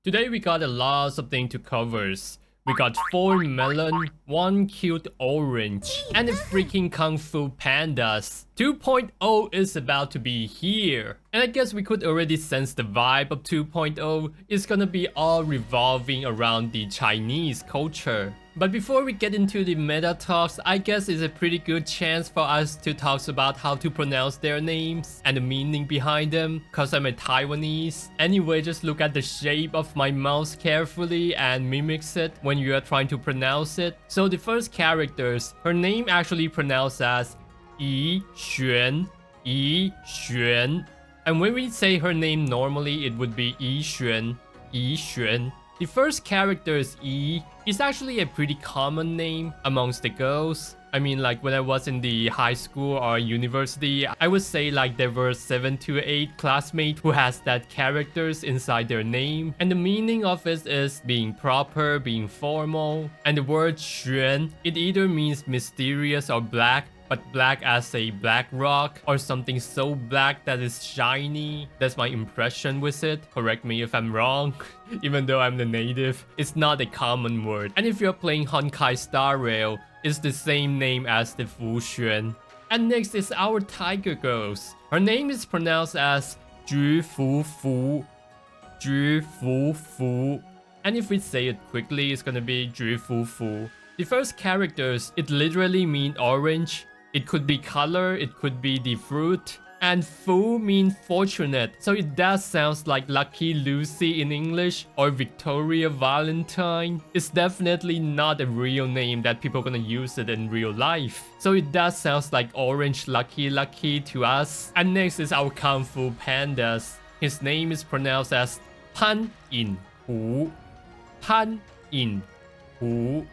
Today we got a lot of things to cover. We got 4 melon, 1 cute orange, and a freaking Kung Fu Pandas. 2.0 is about to be here. And I guess we could already sense the vibe of 2.0 is gonna be all revolving around the Chinese culture. But before we get into the meta talks, I guess it's a pretty good chance for us to talk about how to pronounce their names and the meaning behind them, cause I'm a Taiwanese. Anyway, just look at the shape of my mouth carefully and mimics it when you are trying to pronounce it. So the first characters, her name actually pronounced as Yixuan, Yixuan. And when we say her name normally, it would be Yixuan, Yixuan. The first character is E. It's actually a pretty common name amongst the girls. I mean, like when I was in the high school or university, I would say like there were 7 to 8 classmates who has that characters inside their name. And the meaning of it is being proper, being formal. And the word xuan, it either means mysterious or black, but black as a black rock or something so black that is shiny. That's my impression with it. Correct me if I'm wrong. Even though I'm the native, it's not a common word. And if you're playing Honkai Star Rail, it's the same name as the Fuxuan. And next is our tiger girls. Her name is pronounced as Jufufu, Jufufu. And if we say it quickly, it's gonna be Jufufu. The first characters, it literally means orange. It could be color, it could be the fruit. And Fu means fortunate, so it does sound like Lucky Lucy in English or Victoria Valentine. It's definitely not a real name that people are gonna use it in real life. So it does sound like Orange Lucky to us. And next is our Kung Fu Pandas. His name is pronounced as Pan In Hu. Pan In Hu.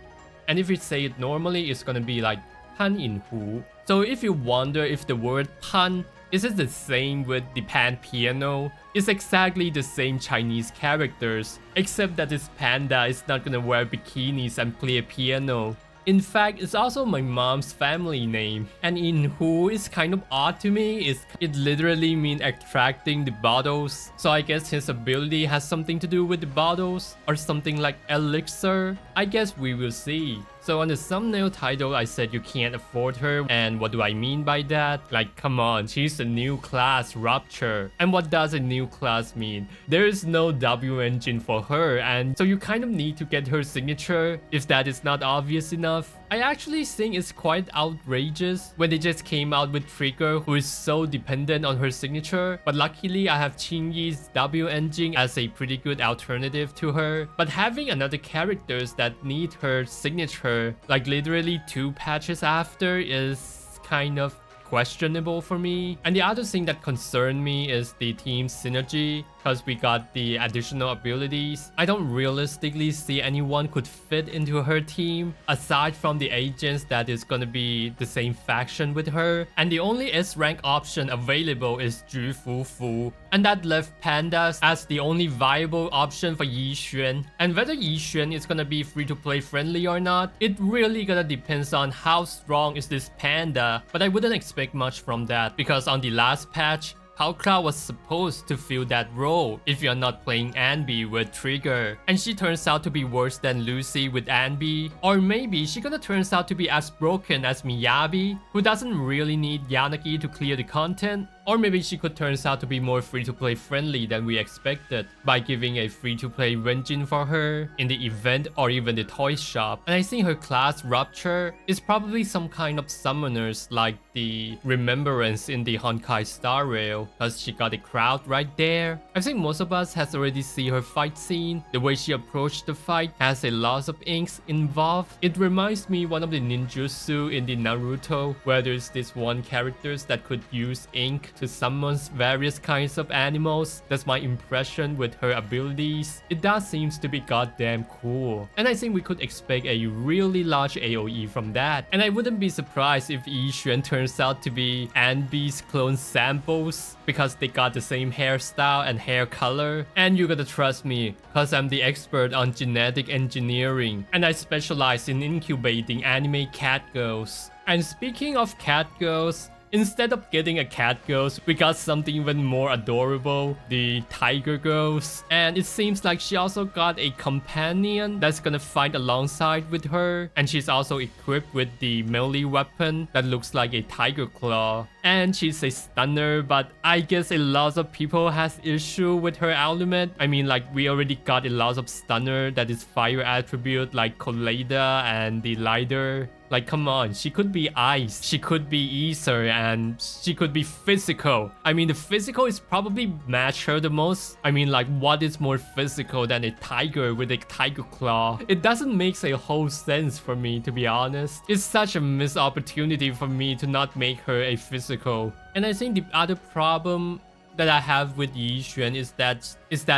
And if we say it normally, it's gonna be like Pan In Hu. So if you wonder if the word pan is it the same with the pan piano, it's exactly the same Chinese characters, except that this panda is not gonna wear bikinis and play a piano. In fact, it's also my mom's family name. And in Hu is kind of odd to me. It literally means attracting the bottles. So I guess his ability has something to do with the bottles or something like elixir. I guess we will see. So on the thumbnail title, I said you can't afford her. And what do I mean by that? Like, come on, she's a new class, Rupture. And what does a new class mean? There is no W engine for her, and so you kind of need to get her signature if that is not obvious enough. I actually think it's quite outrageous when they just came out with Trigger, who is so dependent on her signature. But luckily, I have Qingyi's W engine as a pretty good alternative to her. But having another characters that need her signature, like literally 2 patches after, is kind of questionable for me. And the other thing that concerned me is the team synergy, because we got the additional abilities. I don't realistically see anyone could fit into her team aside from the agents that is gonna be the same faction with her. And the only S rank option available is Jufufu. And that left Pandas as the only viable option for Yixuan. And whether Yixuan is gonna be free to play friendly or not, it really gonna depends on how strong is this panda. But I wouldn't expect much from that, because on the last patch, Cloud was supposed to fill that role if you're not playing Anby with Trigger. And she turns out to be worse than Lucy with Anby. Or maybe she gonna turns out to be as broken as Miyabi, who doesn't really need Yanagi to clear the content. Or maybe she could turns out to be more free-to-play friendly than we expected by giving a free-to-play engine for her in the event or even the toy shop. And I think her class Rupture is probably some kind of summoners like the Remembrance in the Honkai Star Rail, because she got a crowd right there. I think most of us has already seen her fight scene. The way she approached the fight has a lot of inks involved. It reminds me one of the ninjutsu in the Naruto, where there's this one characters that could use ink to summon various kinds of animals. That's my impression with her abilities. It does seems to be goddamn cool. And I think we could expect a really large AoE from that. And I wouldn't be surprised if Yixuan turns out to be Anby's clone samples, because they got the same hairstyle and hair color. And you gotta trust me, cause I'm the expert on genetic engineering. And I specialize in incubating anime cat girls. And speaking of cat girls, Instead of getting a cat ghost, we got something even more adorable, the tiger ghost. And it seems like she also got a companion that's gonna fight alongside with her. And she's also equipped with the melee weapon that looks like a tiger claw. And she's a stunner, but I guess a lot of people has issue with her element. I mean, like, we already got a lot of stunner that is fire attribute like Colada and the Lighter. Like, come on, she could be ice, she could be ether, and she could be physical. I mean, the physical is probably match her the most. I mean, like, what is more physical than a tiger with a tiger claw? It doesn't make a whole sense for me, to be honest. It's such a missed opportunity for me to not make her a physical. And I think the other problem that I have with Yixuan is that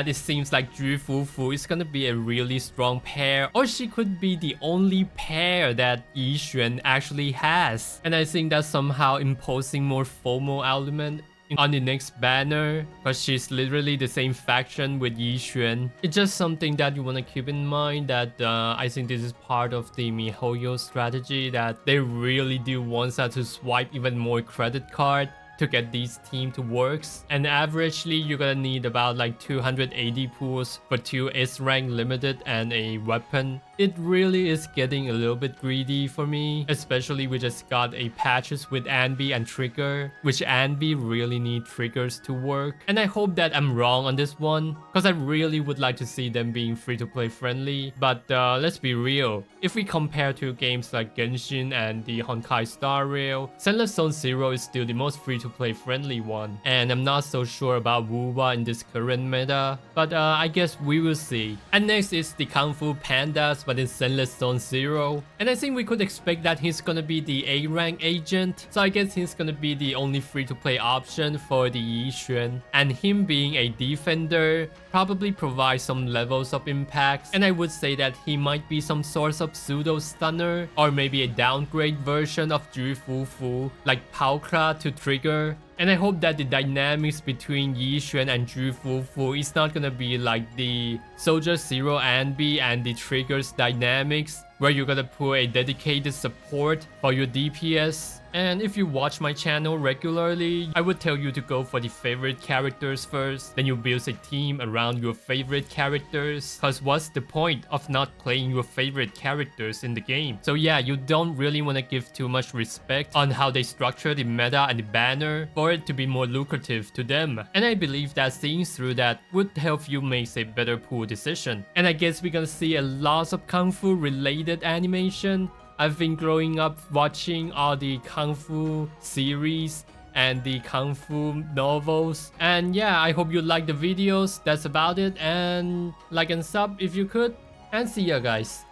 it seems like Jufufu is gonna be a really strong pair, or she could be the only pair that Yixuan actually has. And I think that's somehow imposing more FOMO element on the next banner, because she's literally the same faction with Yixuan. It's just something that you want to keep in mind, that I think this is part of the MiHoYo strategy, that they really do want us to swipe even more credit card to get these team to works. And averagely you're gonna need about like 280 pools for 2 S rank limited and a weapon. It really is getting a little bit greedy for me, especially we just got a patches with Anby and Trigger, which Anby really need triggers to work. And I hope that I'm wrong on this one, because I really would like to see them being free-to-play friendly. But let's be real, if we compare to games like Genshin and the Honkai Star Rail, Zenless Zone Zero is still the most free-to-play friendly one. And I'm not so sure about Wuwa in this current meta, but I guess we will see. And next is the Kung Fu Pandas, but in Zenless Zone Zero. And I think we could expect that he's gonna be the A rank agent, so I guess he's gonna be the only free-to-play option for the Yixuan. And him being a defender probably provides some levels of impact, and I would say that he might be some sort of pseudo stunner, or maybe a downgrade version of Jufufu, like Palkra to Trigger. And I hope that the dynamics between Yixuan and Jufufu is not gonna be like the Soldier Zero Anby and the Triggers dynamics, where you're gonna put a dedicated support for your DPS. And if you watch my channel regularly, I would tell you to go for the favorite characters first, then you build a team around your favorite characters, cause what's the point of not playing your favorite characters in the game? So yeah, you don't really want to give too much respect on how they structure the meta and the banner for it to be more lucrative to them. And I believe that seeing through that would help you make a better pool decision. And I guess we're gonna see a lot of Kung Fu related animation. I've been growing up watching all the Kung Fu series and the Kung Fu novels. And yeah, I hope you like the videos. That's about it. And like and sub if you could. And see ya guys.